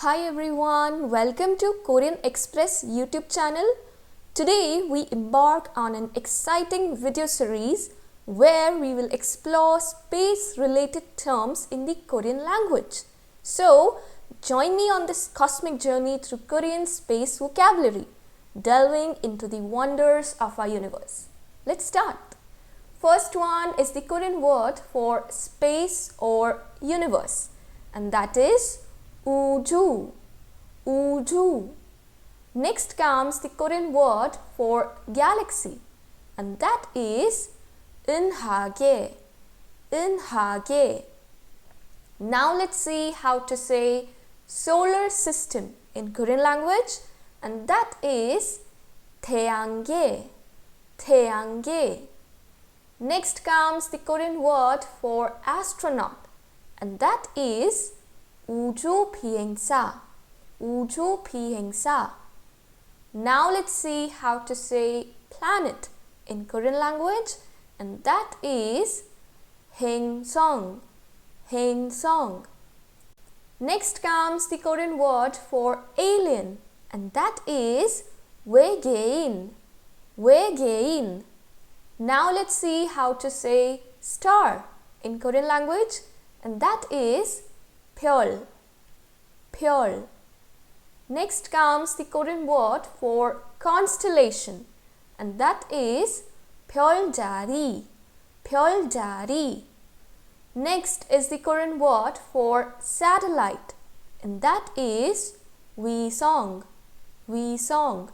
Hi everyone, welcome to Korean Express YouTube channel. Today we embark on an exciting video series where we will explore space related terms in the Korean language. So join me on this cosmic journey through Korean space vocabulary, delving into the wonders of our universe. Let's start. First one is the Korean word for space or universe, and that is 우주, 우주. Next comes the Korean word for galaxy, and that is 은하계, 은하계. Now let's see how to say solar system in Korean language, and that is 태양계, 태양계. Next comes the Korean word for astronaut, and that is 우주 비행사, 우주 비행사. Now let's see how to say planet in Korean language, and that is 행성, 행성. Next comes the Korean word for alien, and that is 외계인, 외계인. Now let's see how to say star in Korean language, and that is 별, 별. Next comes the Korean word for constellation, and that is 별자리, 별자리. Next is the Korean word for satellite, and that is 위성, 위성.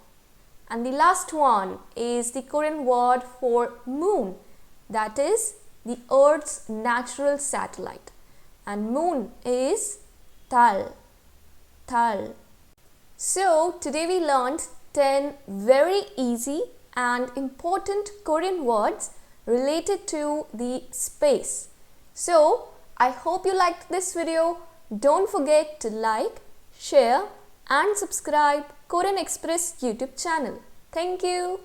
And the last one is the Korean word for moon, that is the Earth's natural satellite. And moon is 달, 달. So today we learned 10 very easy and important Korean words related to the space. So I hope you liked this video. Don't forget to like, share and subscribe Korean Express YouTube channel. Thank you.